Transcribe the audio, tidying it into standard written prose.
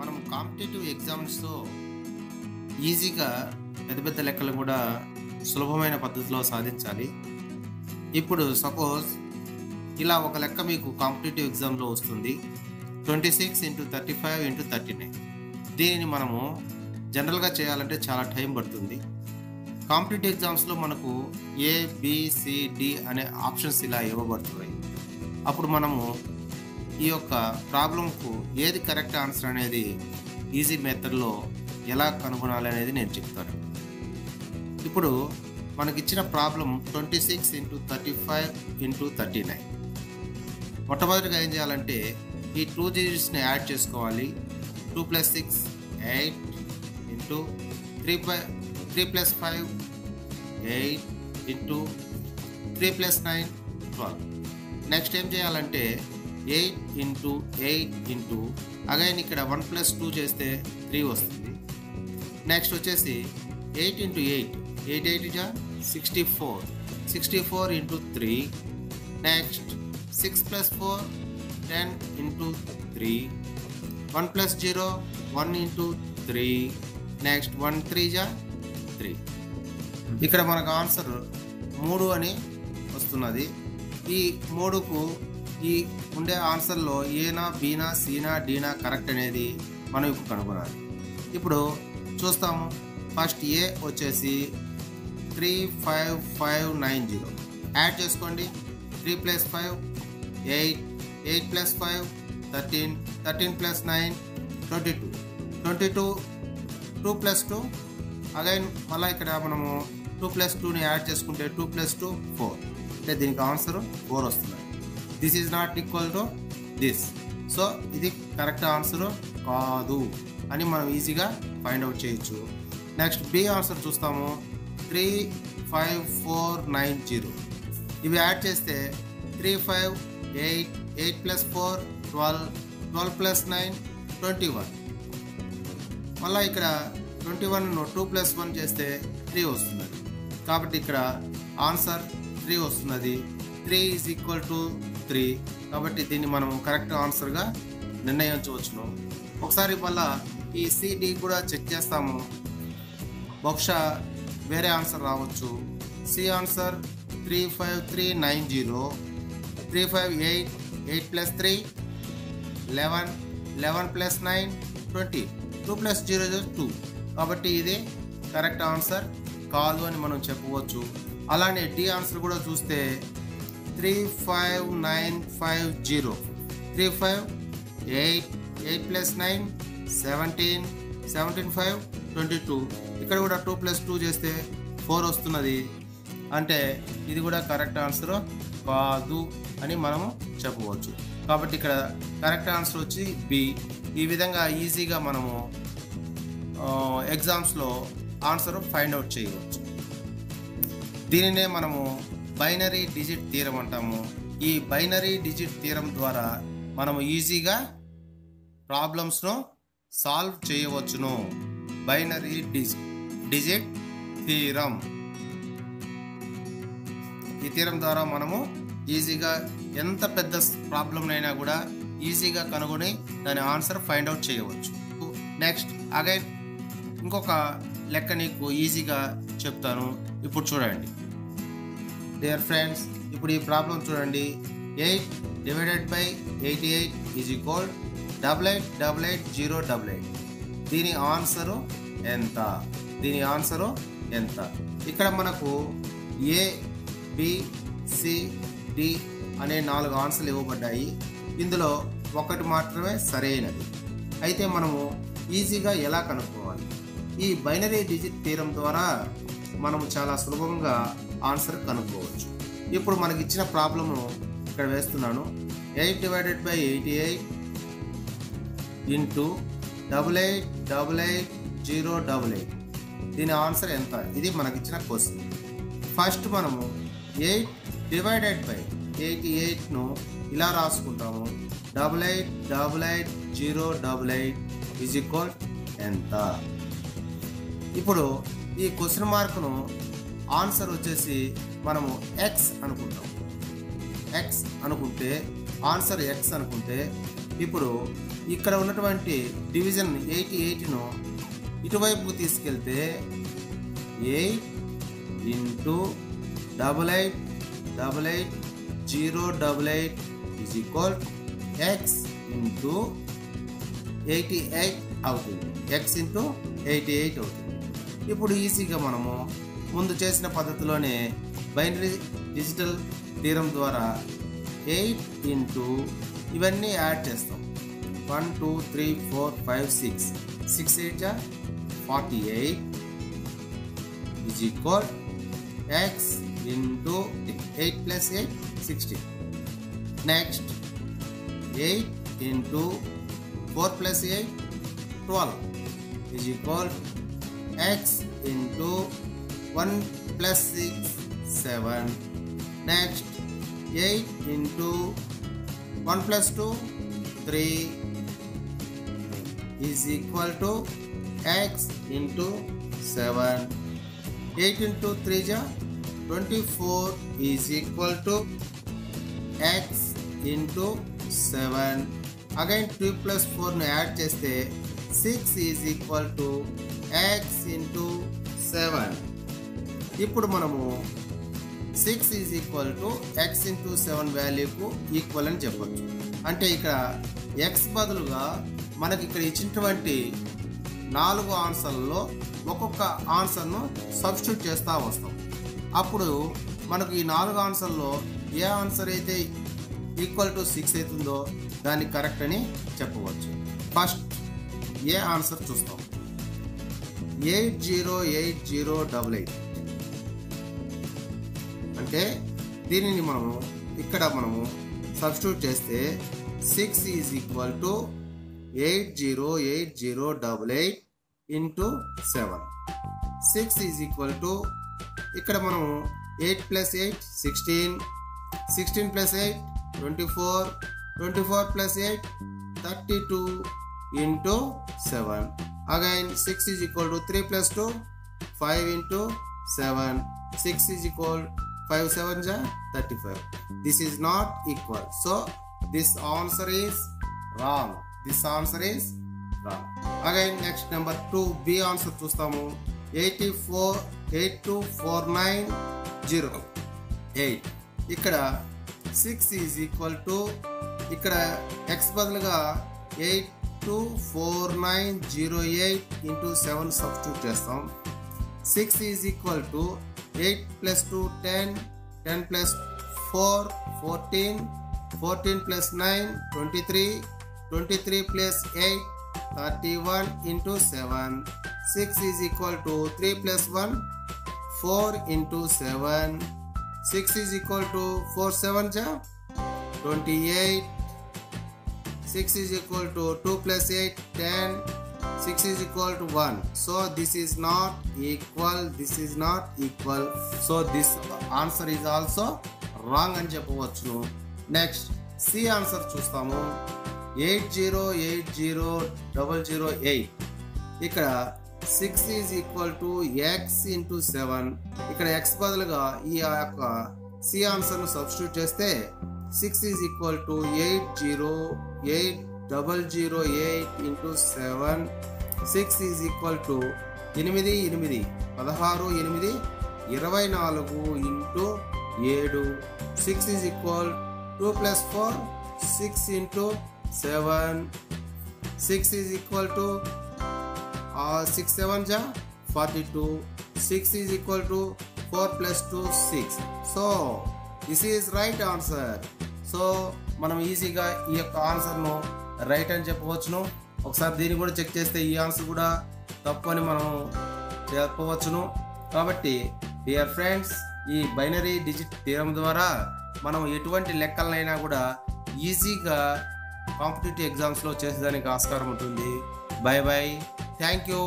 మనం కాంపిటేటివ్ ఎగ్జామ్స్లో ఈజీగా పెద్ద పెద్ద లెక్కలు కూడా సులభమైన పద్ధతిలో సాధించాలి. ఇప్పుడు సపోజ్ ఇలా ఒక లెక్క మీకు కాంపిటేటివ్ ఎగ్జామ్లో వస్తుంది, 26 × 35 × 39. దీనిని మనము జనరల్గా చేయాలంటే చాలా టైం పడుతుంది. కాంపిటేటివ్ ఎగ్జామ్స్లో మనకు ఏ, బి, సి, డి అనే ఆప్షన్స్ ఇలా ఇవ్వబడుతున్నాయి. అప్పుడు మనము ఈ యొక్క ప్రాబ్లంకు ఏది కరెక్ట్ ఆన్సర్ అనేది ఈజీ మెథడ్లో ఎలా కనుగొనాలి అనేది నేను చెప్తాను. ఇప్పుడు మనకిచ్చిన ప్రాబ్లం 26 × 35 × 39. మొట్టమొదటిగా ఏం చేయాలంటే ఈ 2 డిజిట్స్ని యాడ్ చేసుకోవాలి. 2 + 6 8 × 3 + 5 8 × 3 + 9 12. నెక్స్ట్ ఏం చేయాలంటే 8 × 8 అగైన్ ఇక్కడ 1 + 2 చేస్తే 3 వస్తుంది. నెక్స్ట్ వచ్చేసి 8 × 8 8 8 64 64 × 3. నెక్స్ట్ 6 + 4 10 × 3. 1 + 0 1 × 3. నెక్స్ట్ 1 3 3. ఇక్కడ మనకు ఆన్సర్ 3 అని వస్తున్నది. ఈ 3కు ఈ ఉండే ఆన్సర్లో ఏనా, బీనా, సీనా, డీనా కరెక్ట్ అనేది మనం ఇప్పుడు కనుగొనాలి. ఇప్పుడు చూస్తాము. ఫస్ట్ ఏ వచ్చేసి 35590 యాడ్ చేసుకోండి. 3 + 5 8 8 + 5 13 13 + 9 22 22 2 + 2 అగైన్ మళ్ళీ ఇక్కడ మనము 2 + 2ని యాడ్ చేసుకుంటే 2 + 2 4. అంటే దీనికి ఆన్సర్ 4 వస్తుంది. This is not equal to this. So ఇది కరెక్ట్ ఆన్సర్ కాదు అని మనం ఈజీగా ఫైండ్ అవుట్ చేయొచ్చు. నెక్స్ట్ బి ఆన్సర్ చూస్తాము. 35490 ఇవి యాడ్ చేస్తే 35 8 8 + 4 12 12 + 9 21. మళ్ళీ ఇక్కడ 21ను 2 + 1 చేస్తే 3 వస్తుంది. కాబట్టి ఇక్కడ ఆన్సర్ 3 వస్తున్నది. 3 = 3. కాబట్టి దీన్ని మనం కరెక్ట్ ఆన్సర్గా నిర్ణయించవచ్చును. ఒకసారి మళ్ళా ఈ సిడి కూడా చెక్ చేస్తాము. బహుశా వేరే ఆన్సర్ రావచ్చు. C answer 35390 358 8 + 3 11 11 + 9 20 2 + 0 2. కాబట్టి ఇది కరెక్ట్ ఆన్సర్ కాదు అని మనం చెప్పవచ్చు. అలానే డి ఆన్సర్ కూడా చూస్తే 35950 35 8 8 + 9 17 17 5 22. ఇక్కడ కూడా 2 + 2 చేస్తే 4 వస్తున్నది. అంటే ఇది కూడా కరెక్ట్ ఆన్సర్ కాదు అని మనము చెప్పవచ్చు. కాబట్టి ఇక్కడ కరెక్ట్ ఆన్సర్ వచ్చి బి. ఈ విధంగా ఈజీగా మనము ఎగ్జామ్స్లో ఆన్సర్ ఫైండ్ అవుట్ చేయవచ్చు. దీనినే మనము బైనరీ డిజిట్ థీరం అంటాము. ఈ బైనరీ డిజిట్ థీరం ద్వారా మనము ఈజీగా ప్రాబ్లమ్స్ను సాల్వ్ చేయవచ్చును. Binary digit theorem. ఈ థీరం ద్వారా మనము ఈజీగా ఎంత పెద్ద ప్రాబ్లంనైనా కూడా ఈజీగా కనుగొని దాని ఆన్సర్ ఫైండ్ అవుట్ చేయవచ్చు. నెక్స్ట్ అగైన్ ఇంకొక లెక్క నీకు ఈజీగా చెప్తాను. ఇప్పుడు చూడండి డియర్ ఫ్రెండ్స్. ఇప్పుడు ఈ ప్రాబ్లం చూడండి. 8 / 88 = 8888 దీని ఆన్సరు ఎంత? దీని ఆన్సరు ఎంత? ఇక్కడ మనకు ఏ, బి, సి, డి అనే 4 ఆన్సర్లు ఇవ్వబడ్డాయి. ఇందులో ఒకటి మాత్రమే సరైనది. అయితే మనము ఈజీగా ఎలా కనుక్కోవాలి? ఈ బైనరీ డిజిట్ థీరం ద్వారా మనము చాలా సులభంగా ఆన్సర్ కనుక్కోవచ్చు. ఇప్పుడు మనకి ఇచ్చిన ప్రాబ్లము ఇక్కడ వేస్తున్నాను. 8 / 88 × 8888 దీని ఆన్సర్ ఎంత? ఇది మనకిచ్చిన క్వశ్చన్. ఫస్ట్ మనము 8 / 88ను ఇలా రాసుకుంటాము. 8888 ఎంత? ఇప్పుడు ఈ క్వశ్చన్ మార్కును ఆన్సర్ వచ్చేసి మనము ఎక్స్ అనుకుంటాం. ఎక్స్ అనుకుంటే ఆన్సర్ ఎక్స్ అనుకుంటే ఇప్పుడు ఇక్కడ ఉన్నటువంటి డివిజన్ 88ను ఇటువైపుకు తీసుకెళ్తే 8 into 8888 is equal X into 88 అవుతుంది. ఎక్స్ ఇంటూ 88 అవుతుంది. ఇప్పుడు ఈజీగా మనము ముందు చేసిన పద్ధతిలోనే బైనరీ డిజిటల్ థీరం ద్వారా 8 ఇంటూ ఇవన్నీ యాడ్ చేస్తాం. 1 2 3 4 5 6 6 8 48 is equal X into 8 plus 8 16. Next 8 into 4 plus 8 12 is equal x into 1 plus 6 7. Next 8 into 1 plus 2 3 is equal to x into 7. 8 into 3 is 24 is equal to x into 7. Again 2 plus 4 ను add చేస్తే 6 is equal to x into 7. ఇప్పుడు మనము 6 is equal to x into 7 వాల్యూకు equal అని చెప్పొచ్చు. అంటే ఇక్కడ x బదులుగా మనకి ఇక్కడ ఇచ్చినటువంటి 4 ఆన్సర్లలో ఒక్కొక్క ఆన్సర్ను సబ్స్టిట్యూట్ చేస్తూ వస్తాం. అప్పుడు మనకు ఈ 4 ఆన్సర్లో ఏ ఆన్సర్ అయితే ఈక్వల్ టు 6 అవుతుందో దాన్ని కరెక్ట్ అని చెప్పవచ్చు. ఫస్ట్ ఏ ఆన్సర్ చూస్తాం. 808088 అంటే దీనిని మనము ఇక్కడ మనము సబ్స్టిట్యూట్ చేస్తే 6 is equal to 808088 into 7. 6 is equal to ఇక్కడ మనము 8 plus 8 16, 16 plus 8 24, 24 plus 8 32 into 7. Again 6 is equal to 3 plus 2 5 into 7. 6 is equal 5 7s are 35. This is not equal. So this answer is wrong. This answer is wrong. Again next number 2 B answer చూస్తాము. 8249008. ఇక్కడ 6 is equal to ఇక్కడ x బదులుగా 8249008 into 7 substitute చేస్తాం. 6 is equal to 8 plus 2 10, 10 plus 4 14, 14 plus 9 23, 23 plus 8 31 into 7. 6 is equal to 3 plus 1 4 into 7. 6 is equal to 4 7s are 28. 6 is equal to 2 plus 8 10. 6 is equal to 1. So this is not equal. This is not equal. So this answer is also wrong అని చెప్పవచ్చు. Next C answer చూస్తాము. 8080008. ఇక్కడ 6 is equal to x into 7. ఇక్కడ x బదులుగా ఈ యొక్క C ఆన్సర్ను substitute చేస్తే 6 is equal to 808008 into 7. 6 is equal to 8 8 16 8 24 into 7. 6 is equal 2 plus 4 6 into 7. 6 is equal to 6 7s are 42. 6 is equal to 4 plus 2 6. So this is right answer. So మనం ఈజీగా ఈ యొక్క ఆన్సర్ను right అని చెప్పవచ్చును. ఒకసారి దీన్ని కూడా చెక్ చేస్తే ఈ ఆన్సర్ కూడా తప్పు అని మనం చెప్పవచ్చును. కాబట్టి డియర్ ఫ్రెండ్స్, ఈ బైనరీ డిజిట్ థియరం ద్వారా మనం ఎటువంటి లెక్కలనైనా కూడా ఈజీగా కాంపిటేటివ్ ఎగ్జామ్స్లో చేసేదానికి ఆస్కారం ఉంటుంది. By by, thank you.